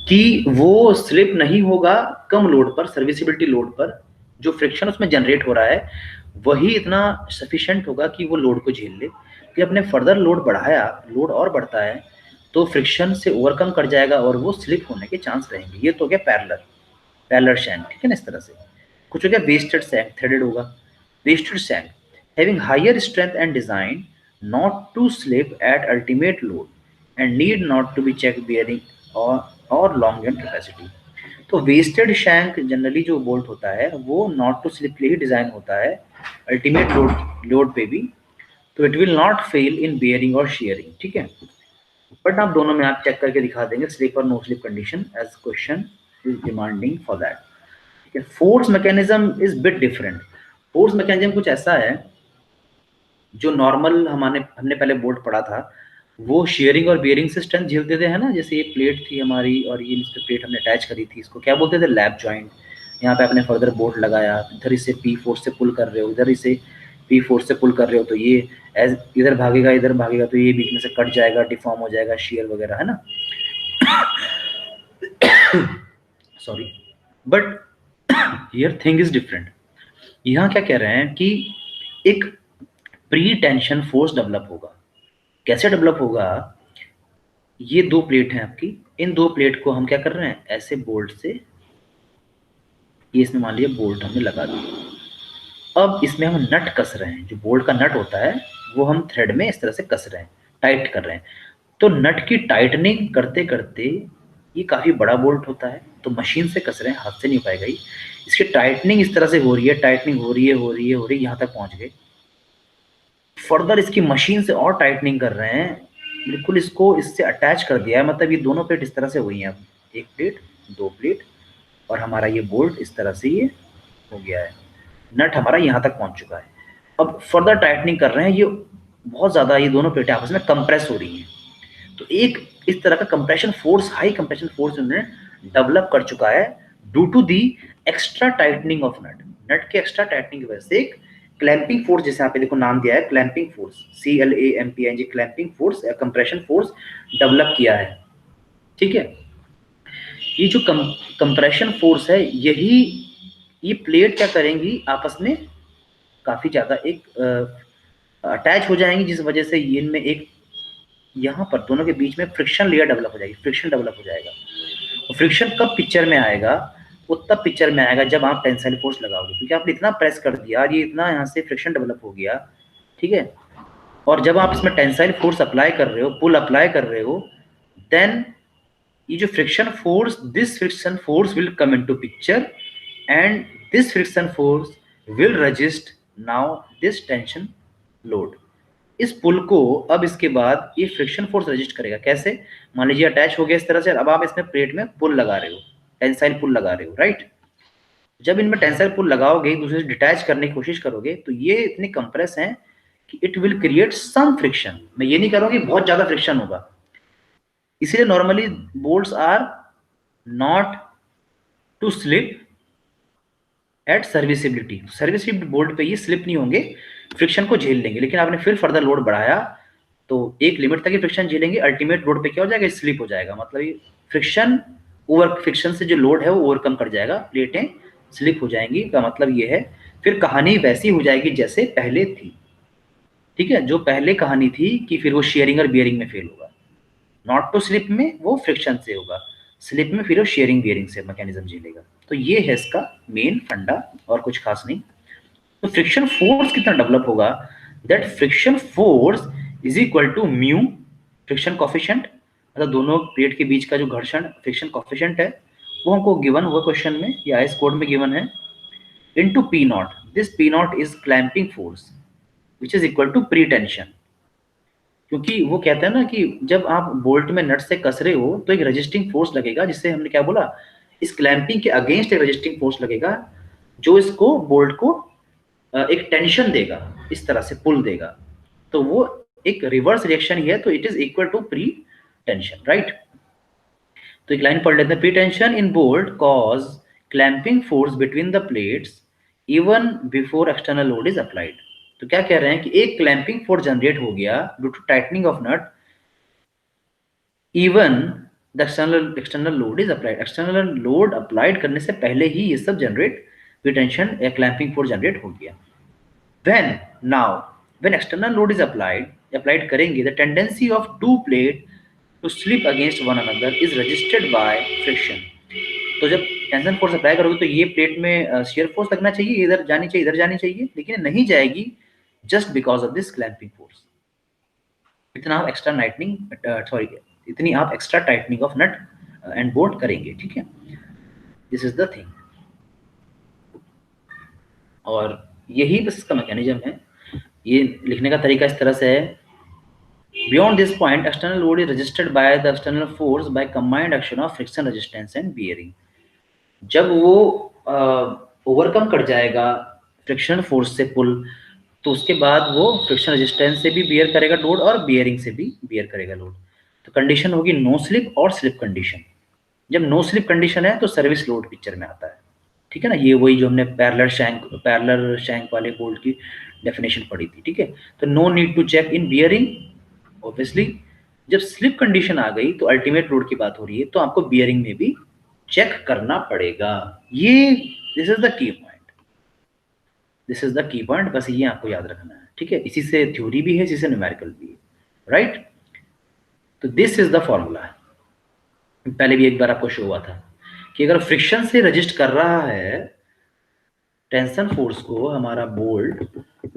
कि वो slip नहीं होगा कम load पर, serviceability load पर. जो फ्रिक्शन उसमें जनरेट हो रहा है वही इतना सफिशिएंट होगा कि वो लोड को झेल ले. कि अपने फर्दर लोड बढ़ाया, लोड और बढ़ता है तो फ्रिक्शन से ओवरकम कर जाएगा और वो स्लिप होने के चांस रहेंगे. ये तो हो गया पैरेलल शैंक. ठीक है ना, इस तरह से. कुछ हो गया वेस्टेड शैंक, थ्रेडेड होगा. Waisted shank having higher strength and design not to slip at ultimate load and need not to be check bearing और लॉन्ग जॉइंट कैपेसिटी. तो वेस्टेड शैंक जनरली जो बोल्ट होता है वो नॉट टू स्लिप के लिए design होता है, अल्टीमेट लोड पे भी. तो it will not fail in bearing और शेयरिंग. ठीक है, बट आप दोनों में आप चेक करके दिखा देंगे स्लिप और no slip condition as question is demanding for that. Force mechanism is bit different. Force mechanism कुछ ऐसा है जो नॉर्मल हमने पहले बोल्ट पढ़ा था, वो शेयरिंग और बियरिंग से स्ट्रेंथ झेलते थे, है ना। जैसे ये प्लेट थी हमारी और ये इस पे प्लेट हमने अटैच करी थी, इसको क्या बोलते थे, लैप जॉइंट। यहाँ पे आपने फर्दर बोल्ट लगाया, इधर इसे पी फोर्स से पुल कर रहे हो, इधर इसे पी फोर्स से पुल कर रहे हो, तो ये एज इधर भागेगा तो ये बीच में से कट जाएगा, डिफॉर्म हो जाएगा, शेयर वगैरह, है ना। Sorry, but here thing is different. यहाँ क्या कह रहे हैं कि एक प्री टेंशन फोर्स डेवलप होगा। कैसे डेवलप होगा, ये दो प्लेट हैं आपकी, इन दो प्लेट को हम क्या कर रहे हैं, ऐसे बोल्ट से, ये इसमें मान लीजिए बोल्ट हमने लगा दिया। अब इसमें हम नट कस रहे हैं, जो बोल्ट का नट होता है वो हम थ्रेड में इस तरह से कस रहे हैं, टाइट कर रहे हैं। तो नट की टाइटनिंग करते करते, ये काफ़ी बड़ा बोल्ट होता है तो मशीन से कस रहे हैं, हाथ से नहीं हो पाएगा ही। इसकी टाइटनिंग इस तरह से हो रही है, टाइटनिंग हो रही है, यहाँ तक पहुँच गए। फर्दर इसकी मशीन से और टाइटनिंग कर रहे हैं, बिल्कुल इसको इससे अटैच कर दिया है, मतलब ये दोनों प्लेट इस तरह से हुई हैं। अब एक प्लेट, दो प्लेट, और हमारा ये बोल्ट इस तरह से ये हो गया है, नट हमारा यहाँ तक पहुँच चुका है। अब फर्दर टाइटनिंग कर रहे हैं, ये बहुत ज़्यादा, ये दोनों प्लेटें आपस में कंप्रेस हो रही हैं। तो एक इस तरह का compression force, high compression force उन्होंने डेवलप कर चुका है due to the extra tightening of nut. Nut के एक्स्ट्रा टाइटनिंग की वजह से एक क्लैंपिंग फोर्स, जैसे यहाँ पे देखो नाम दिया है clamping force, CLAMPING, clamping force या कंप्रेशन फोर्स डेवलप किया है। ठीक है, ये जो कंप्रेशन फोर्स है, यही ये प्लेट क्या करेंगी, आपस में काफी ज्यादा एक अटैच हो जाएंगी, जिस वजह से इनमें एक, यहाँ पर दोनों के बीच में फ्रिक्शन लेयर डेवलप हो जाएगी, फ्रिक्शन डेवलप हो जाएगा। तो फ्रिक्शन कब पिक्चर में आएगा, वो तब पिक्चर में आएगा जब आप टेंसाइल फोर्स लगाओगे, क्योंकि आपने इतना प्रेस कर दिया और ये इतना यहाँ से फ्रिक्शन डेवलप हो गया। ठीक है, और जब आप इसमें टेंसाइल फोर्स अप्लाई कर रहे हो, पुल अप्लाई कर रहे हो, देन ये जो friction force, this friction force will come into picture and this friction force will resist now this tension load. इस पुल को अब इसके बाद ये फ्रिक्शन फोर्स रजिस्ट करेगा। कैसे, मान लीजिए अटैच हो गया इस तरह से, अब आप इसमें प्लेट में पुल लगा रहे हो, टेंसाइल पुल लगा रहे हो, राइट। जब इनमें टेंसाइल पुल लगाओगे, दूसरे से डिटैच करने की कोशिश करोगे, तो ये इतने कंप्रेस हैं कि it will create some friction. मैं ये नहीं कह रहा हूं कि बहुत ज्यादा फ्रिक्शन होगा, इसलिए normally bolts are not to slip at serviceability. Serviceability bolt पे ये स्लिप नहीं होंगे, फ्रिक्शन को झेल लेंगे, लेकिन आपने फिर फर्दर लोड बढ़ाया तो एक लिमिट तक ही फ्रिक्शन झेलेंगे, अल्टीमेट लोड पे क्या हो जाएगा, स्लिप हो जाएगा। मतलब ये फ्रिक्शन से जो लोड है वो ओवरकम कर जाएगा, प्लेटें स्लिप हो जाएंगी, का मतलब ये है फिर कहानी वैसी हो जाएगी जैसे पहले थी। ठीक है, जो पहले कहानी थी कि फिर वो शेयरिंग और बियरिंग में फेल होगा, नॉट टू स्लिप में वो फ्रिक्शन से होगा, स्लिप में फिर वो शेयरिंग बियरिंग से मैकेनिज्म झेलेगा। तो ये है इसका मेन फंडा, और कुछ खास नहीं। तो फ्रिक्शन फोर्स कितना डेवलप होगा, that friction force is equal to mu, friction coefficient, मतलब दोनों प्लेट के बीच का जो घर्षण फ्रिक्शन कॉफिशिएंट है, वो हमको गिवन हुआ क्वेश्चन में या आईएस कोड में गिवन है, into P nought. This P nought is clamping force which is equal to pre tension. क्योंकि वो कहते हैं ना कि जब आप बोल्ट में नट से कस रहे हो तो एक रजिस्टिंग फोर्स लगेगा, जिससे हमने क्या बोला, इस क्लैंपिंग के अगेंस्ट एक रजिस्टिंग फोर्स लगेगा, जो इसको बोल्ट को एक टेंशन देगा, इस तरह से पुल देगा। तो वो एक रिवर्स रिएक्शन ही है, तो it is equal to pre tension, right. तो एक लाइन पढ़ लेते हैं, pre tension in bolt cause clamping force between the plates even before external load is applied. तो क्या कह रहे हैं कि एक क्लैंपिंग फोर्स जनरेट हो गया due to tightening of nut, even the external load is applied. External load applied करने से पहले ही ये सब जनरेट, प्री टेंशन या क्लैंपिंग फोर्स जनरेट हो गया। When external load is applied करेंगे, the tendency of two plate to slip against one another is resisted by friction। तो जब टेंशन फोर्स अप्लाई करोगे तो ये प्लेट में शियर फोर्स लगना चाहिए, इधर जानी चाहिए, इधर जानी चाहिए, लेकिन नहीं जाएगी, just because of this clamping force. इतना आप एक्स्ट्रा इतनी आप extra tightening of nut and bolt करेंगे। ठीक है, दिस इज द थिंग, और यही बस इसका मैकेनिज्म है। ये लिखने का तरीका इस तरह से है, beyond this point external load is registered by the external force by combined action of friction resistance and bearing. जब वो ओवरकम कर जाएगा फ्रिक्शन फोर्स से पुल, तो उसके बाद वो फ्रिक्शन रेजिस्टेंस से भी बियर करेगा लोड और बियरिंग से भी बियर करेगा लोड। तो कंडीशन होगी नो स्लिप और स्लिप कंडीशन। जब नो स्लिप कंडीशन है तो सर्विस लोड पिक्चर में आता है, ठीक है ना। ये वही जो हमने पैरेलल शैंक वाले बोल्ट की डेफिनेशन पढ़ी थी, ठीक है। तो no need to check in bearing obviously. जब स्लिप कंडीशन आ गई तो अल्टीमेट लोड की बात हो रही है, तो आपको बियरिंग में भी चेक करना पड़ेगा। ये this is the key point, this is the key point, बस ये आपको याद रखना है, ठीक है। इसी से थ्योरी भी है, इसी से न्यूमेरिकल भी है, राइट। तो दिस इज द फॉर्मूला। पहले भी एक बार आपको शो हुआ था कि अगर फ्रिक्शन से रजिस्ट कर रहा है टेंशन फोर्स को हमारा बोल्ट,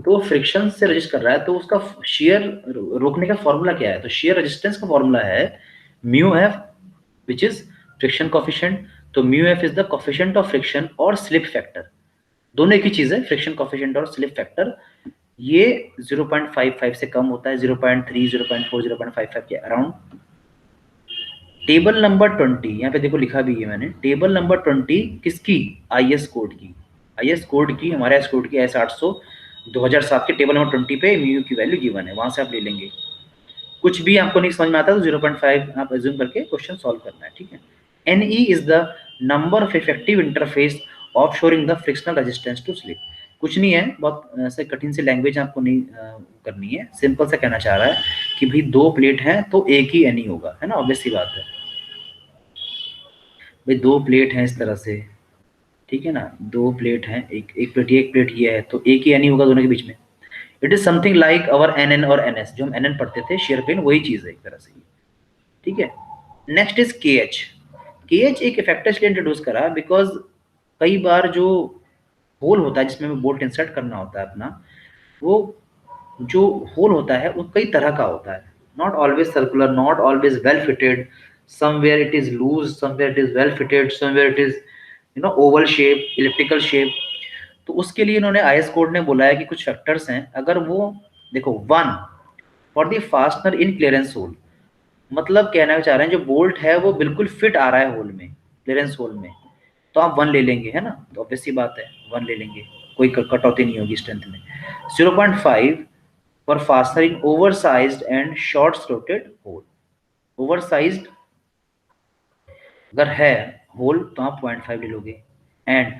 तो फ्रिक्शन से रजिस्ट कर रहा है, तो उसका शेयर रोकने का फॉर्मूला क्या है? तो शेयर रेजिस्टेंस का फॉर्मूला है mu F, which is friction coefficient. तो mu F is the coefficient of friction और स्लिप फैक्टर, दोनों एक ही चीज है, फ्रिक्शन कोफिशिएंट और स्लिप फैक्टर। ये 0.55 से कम होता है, 0.3, 0.4, 0.55 के अराउंड। टेबल नंबर 20 यहाँ पे देखो लिखा भी है मैंने, टेबल नंबर 20 किसकी? आईएस कोड की, आईएस कोड की, हमारे एस कोड की एस 800 2007 के टेबल नंबर 20 पे म्यू की वैल्यू गिवन है, वहां से आप ले लेंगे। कुछ भी आपको नहीं समझ में आता तो 0.5 आप एज्यूम करके क्वेश्चन सॉल्व करना है, ठीक है। N E is the number of effective interface of sharing the frictional resistance to slip. कुछ नहीं है, बहुत ऐसे कठिन से लैंग्वेज आपको नहीं करनी है, सिंपल सा कहना चाह रहा है कि भाई दो प्लेट हैं तो एक ही एनई होगा, है ना, ऑब्वियस सी बात है। भाई दो प्लेट हैं इस तरह से, ठीक है ना, दो प्लेट हैं, एक प्लेट ये एक प्लेट ये है, तो एक ही एन होगा दोनों के बीच में। It is something like our N N और एन एस, जो हम एन एन पढ़ते थे शेयर पेन, वही चीज है एक तरह से, ठीक है। नेक्स्ट इज के एच। के एच एक इफेक्टर इसलिए इंट्रोड्यूस करा बिकॉज कई बार जो होल होता है जिसमें हमें बोल्ट इंसर्ट करना होता है अपना, वो जो होल होता है वो कई तरह का होता है, not always circular, not always well fitted, somewhere it is loose, somewhere it is well fitted, somewhere it is oval shape, elliptical shape. तो उसके लिए इन्होंने आईएस कोड ने बोला है कि कुछ फैक्टर्स हैं, अगर वो देखो 1 for the fastener in clearance hole, मतलब कहना चाह रहे हैं जो बोल्ट है वो बिल्कुल फिट आ रहा है होल में, क्लियरेंस होल में, तो आप 1 ले लेंगे, है ना, तो ऑब्वियस सी बात है 1 ले लेंगे, कोई कटौती नहीं होगी स्ट्रेंथ में। 0.5 for fastener in oversized and short slotted hole, oversized अगर है होल तो आप 0.5 ले लोगे, and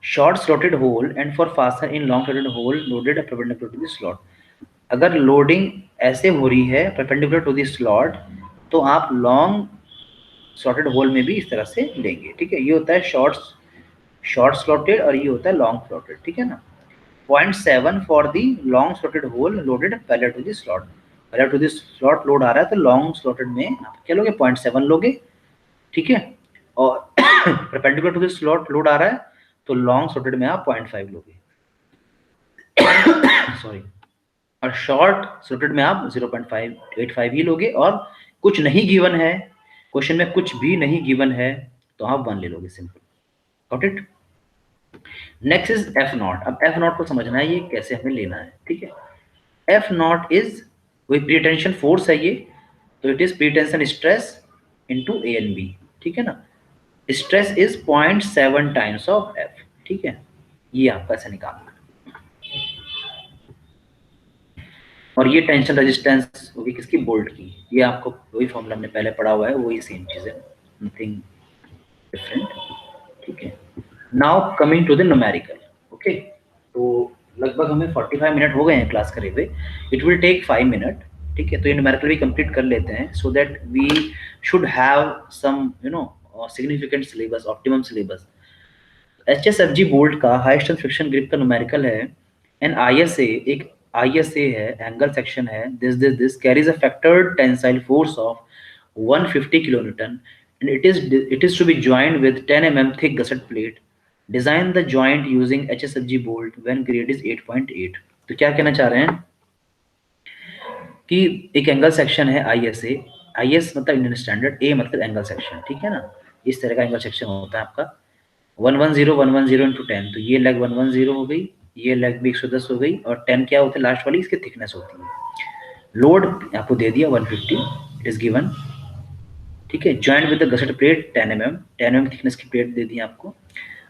short slotted hole and for fastener in long slotted hole loaded perpendicular to the slot. अगर लोडिंग ऐसे हो रही है परपेंडिकुलर टू द स्लॉट, तो आप लॉन्ग स्लॉटेड होल में भी इस तरह से लेंगे, ठीक है। ये होता है शॉर्ट स्लॉटेड और ये होता है लॉन्ग स्लॉटेड, ठीक है ना। 0.7 for the long slotted hole loaded parallel to the slot, parallel to the slot load आ रहा है तो लॉन्ग स्लॉटेड में आप क्या लोगे? 0.7 लोगे, ठीक है। और perpendicular to the slot load आ रहा है तो लॉन्ग स्लॉटेड में आप 0.5 लोगे सॉरी, और शॉर्ट स्लॉटेड में आप 0.585 ही लोगे, और कुछ नहीं गिवन है क्वेश्चन में, कुछ भी नहीं गिवन है तो आप 1 ले लोगे, simple, got it. Next is F not. अब एफ नॉट को समझना है ये कैसे हमें लेना है, ठीक है। एफ नॉट इज वही प्री टेंशन फोर्स है ये, तो it is pretension stress into A and B, ठीक है ना। Stress is 0.7 times of F, ठीक है। ये आपका ऐसे निकालना है, और ये टेंशन रेजिस्टेंस होगी किसकी? बोल्ट की। ये आपको वही फॉर्मूला हमने पहले पढ़ा हुआ है, वही सेम चीज है, नथिंग डिफरेंट, ठीक है। Now coming to the numerical, okay. तो लगभग हमें 45 मिनट हो गए हैं क्लास करे हुए, इट विल टेक 5 मिनट, ठीक है। तो ये न्यूमेरिकल भी कंप्लीट कर लेते हैं so that we should have some significant syllabus, optimum syllabus. HSFG bolt का हाई स्ट्रेंथ फ्रिक्शन ग्रिप का न्यूमेरिकल है, एंड आईएसए एक आईएसए है, एंगल सेक्शन है, this carries a factored tensile force of 150 kilonewton, and it is to be joined with 10 mm thick gusset plate. Design the joint using HSFG bolt when grade is 8.8. तो क्या कहना चाह रहे हैं कि एक एंगल सेक्शन है आईएसए, आईएस मतलब इंडियन स्टैंडर्ड, ए मतलब एंगल सेक्शन, ठीक है ना। इस तरह का एंगल सेक्शन होता है आपका 110 इंटू 10, तो ये लेग 110 हो गई, ये लेग भी 110 हो गई, और 10 क्या होते हैं लास्ट वाली? इसकी थिकनेस होती है। लोड आपको दे दिया 150, इट इज गिवन, ठीक है। Joint with the gusset plate 10 mm thickness की प्लेट दे दी आपको,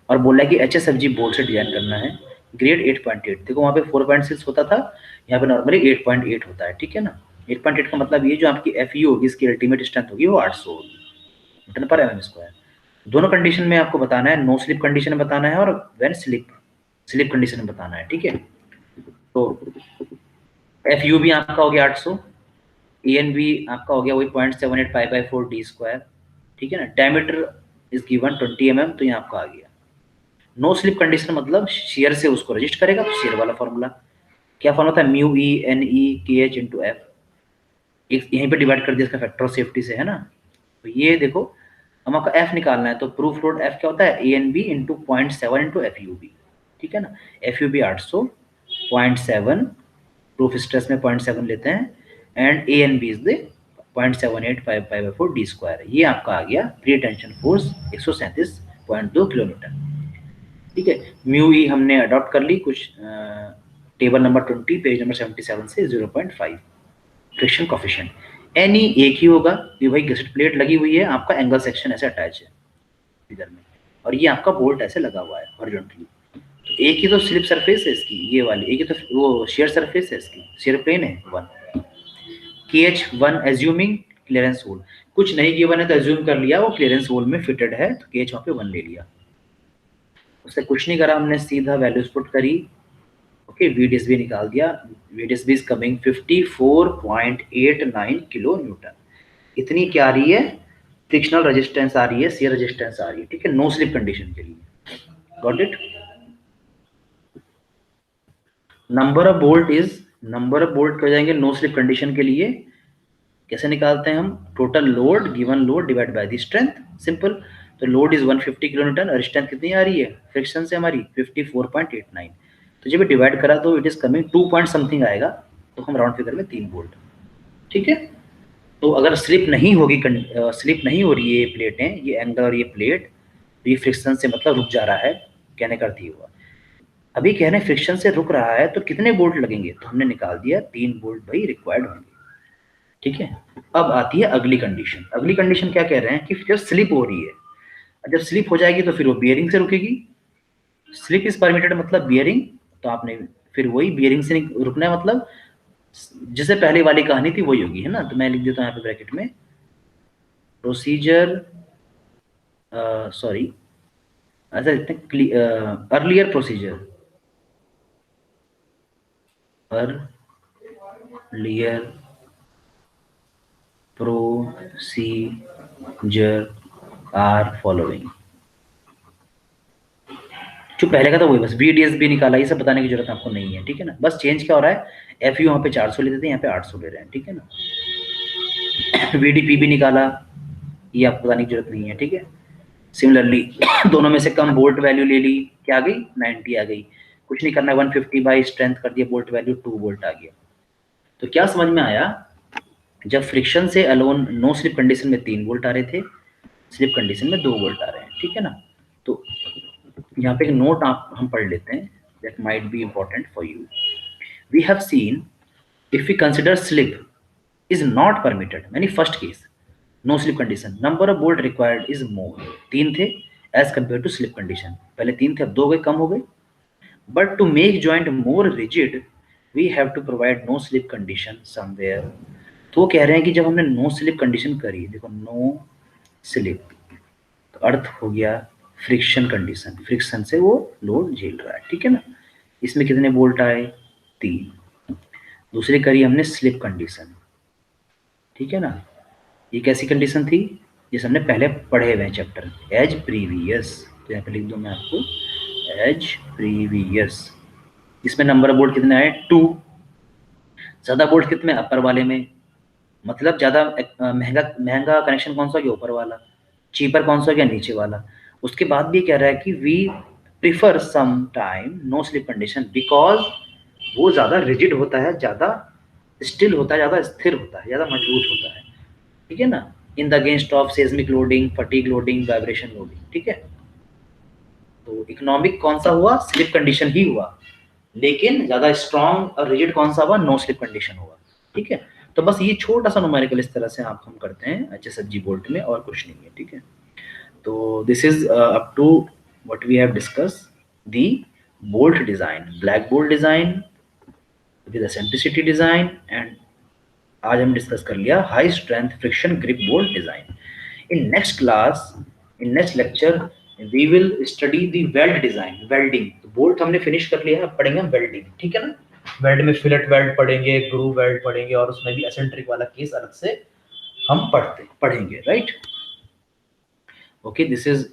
और बोला है कि एचएसएफजी बोल्ट से डिजाइन करना है। ग्रेड 8.8, देखो वहाँ पे 4.6 होता था, यहाँ पे नॉर्मली 8.8 होता है, ठीक है ना। 8.8 का मतलब ये जो आपकी FU होगी, इसकी अल्टीमेट स्ट्रेंथ होगी वो 800 होगी न्यूटन पर mm²। दोनों कंडीशन में आपको बताना है, नो स्लिप कंडीशन में बताना है और व्हेन स्लिप कंडीशन में बताना है, ठीक है। तो FU भी आपका हो गया 800, AN भी आपका हो गया वही 0.78 π/4 d², ठीक है ना। डायमीटर इज गिवन 20 mm, तो ये आपका आ गया। नो स्लिप कंडीशन मतलब शेयर से उसको रजिस्ट करेगा, तो शेयर वाला फॉर्मूला क्या फॉर्मूला था, म्यू ई एन ई के एच इंटू एफ, यहीं पे डिवाइड कर दिया इसका फैक्टर ऑफ सेफ्टी से, है ना। तो ये देखो हम आपका एफ निकालना है, तो प्रूफ लोड एफ क्या होता है, A N B into 0.7 into F U B, ठीक है ना। F U B 800, 0.7 proof stress में 0.7 लेते हैं, and A N B is the 0.78 π/4 d²। ये आपका आ गया प्री टेंशन फोर्स 137.2 किलोमीटर, ठीक है। म्यू ई हमने अडॉप्ट कर ली कुछ टेबल नंबर 20 पेज नंबर 77 से 0.5। फ्रिक्शन कोफिशिएंट एनी एक ही होगा, ये वही गसेट प्लेट लगी हुई है, आपका एंगल सेक्शन ऐसे अटैच है इधर में, और ये आपका बोल्ट ऐसे लगा हुआ है हॉरिजॉन्टली। तो एक ही तो स्लिप सरफेस है इसकी, ये वाली एक ही तो वो शेयर सरफेस है इसकी, शेयर प्लेन है 1। KH1 एज्यूमिंग क्लियरेंस होल, कुछ नहीं गिवन है तो एज्यूम कर लिया वो क्लियरेंस होल में फिटेड है, तो KH वहाँ पे 1 ले लिया। उससे कुछ नहीं करा हमने, सीधा वैल्यूज पुट करी, ओके। VDSB निकाल दिया, VDSB is coming 54.89 kilo Newton. इतनी क्या आ रही है, फ्रिक्शनल रेजिस्टेंस आ रही है, शियर रेजिस्टेंस आ रही है, ठीक है, नो स्लिप कंडीशन के लिए। Got it. Number of bolt कर जाएंगे नो स्लिप कंडीशन के लिए, कैसे निकालते हैं हम, total load given load divide by the strength, simple. तो लोड इज 150 किलो न्यूटन और स्ट्रेंथ कितनी आ रही है फ्रिक्शन से हमारी 54.89, तो जब डिवाइड करा तो it is coming 2 point something आएगा, तो हम राउंड फिगर में 3 वोल्ट, ठीक है। तो अगर स्लिप नहीं होगी, स्लिप नहीं हो रही है ये प्लेटें, ये एंगल और ये प्लेट, तो ये फ्रिक्शन से मतलब रुक जा रहा है, कहने का अर्थ ये हुआ। अभी कह रहे हैं फ्रिक्शन से रुक रहा है तो कितने बोल्ट लगेंगे, तो हमने निकाल दिया 3 बोल्ट भाई रिक्वायर्ड होंगे, ठीक है। अब आती है अगली कंडीशन। अगली कंडीशन क्या कह रहे हैं कि जब स्लिप हो रही है, जब स्लिप हो जाएगी तो फिर वो बियरिंग से रुकेगी, स्लिप इज परमिटेड मतलब बियरिंग, तो आपने फिर वही बियरिंग से रुकना है, मतलब जिससे पहले वाली कहानी थी वही होगी, है ना। तो मैं लिख देता हूँ यहाँ पे ब्रैकेट में प्रोसीजर, सॉरी ऐसा लिखते हैं, earlier procedure, earlier procedure are following. जो पहले का था वही, बस VDSB निकाला, ये सब बताने की जरूरत आपको नहीं है, ठीक है ना। बस चेंज क्या हो रहा है, FU यहाँ पे 400 लेते थे, यहाँ पे 800 ले रहे हैं, ठीक है ना। VDP भी निकाला, ये आपको बताने की जरूरत नहीं है, ठीक है। सिमिलरली दोनों में से कम बोल्ट वैल्यू ले ली, क्या आ गई 90 आ गई, कुछ नहीं करना है, 150 बाई स्ट्रेंथ कर दिया, बोल्ट वैल्यू 2 वोल्ट आ गया। तो क्या समझ में आया, जब फ्रिक्शन से अलोन नो स्लिप कंडीशन में 3 वोल्ट आ रहे थे, स्लिप कंडीशन में 2 वोल्ट आ रहे हैं, ठीक है ना। तो यहाँ पे एक नोट आप हम पढ़ लेते हैं, that might be important for you. We have seen if we consider slip is not permitted, यानी first case no slip condition, number of bolt required is more, 3 थे as compare to slip condition, पहले 3 थे अब 2 हो गए, कम हो गए। But to make joint more rigid we have to provide no slip condition somewhere. तो वो कह रहे हैं कि जब हमने नो स्लिप कंडीशन करी, देखो नो स्लिप, तो अर्थ हो गया फ्रिक्शन कंडीशन, फ्रिक्शन से वो लोड झेल रहा है, ठीक है ना। इसमें कितने बोल्ट आए 3। दूसरी करी हमने स्लिप कंडीशन, ठीक है ना। ये कैसी कंडीशन थी, जिसे हमने पहले पढ़े हुए चैप्टर एज प्रीवियस, तो यहाँ पे लिख दूं मैं आपको एज प्रीवियस। इसमें नंबर ऑफ बोल्ट कितने आए 2, ज्यादा बोल्ट कितने अपर वाले में, मतलब ज्यादा महंगा कनेक्शन कौन सा हो गया ऊपर वाला, चीपर कौन सा हो गया नीचे वाला। उसके बाद भी कह रहा है कि we prefer some time no slip condition because वो ज्यादा रिजिड होता है, ज्यादा स्टिल होता है, ज्यादा स्थिर होता है, ज्यादा मजबूत होता है, ठीक है ना। In the against of seismic loading, fatigue loading, vibration loading, ठीक है। तो इकोनॉमिक कौन सा हुआ, स्लिप कंडीशन ही हुआ, लेकिन ज्यादा स्ट्रॉन्ग और रिजिड कौन सा हुआ, नो स्लिप कंडीशन हुआ, ठीक है। तो बस ये छोटा सा न्यूमेरिकल इस तरह से आप हम करते हैं HSFG बोल्ट में, और कुछ नहीं है, ठीक है। तो this is up to what we have discuss the bolt design, black bolt design with eccentricity design, and आज हम डिस्कस कर लिया high strength friction grip bolt design. In next class, in next lecture we will study the weld design, welding. Bolt हमने finish कर लिया है, अब पढ़ेंगे हम वेल्डिंग. ठीक है ना. वेल्ड में फिलेट वेल्ड पढ़ेंगे, ग्रू वेल्ड पढ़ेंगे, और उसमें भी एसेंट्रिक वाला केस अलग से हम पढ़ेंगे. Right. Okay, this is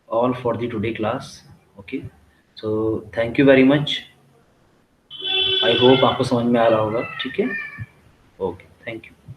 all for the today class. Okay, so thank you very much. I hope आपको समझ में आ रहा होगा. ठीक है. Okay, thank you.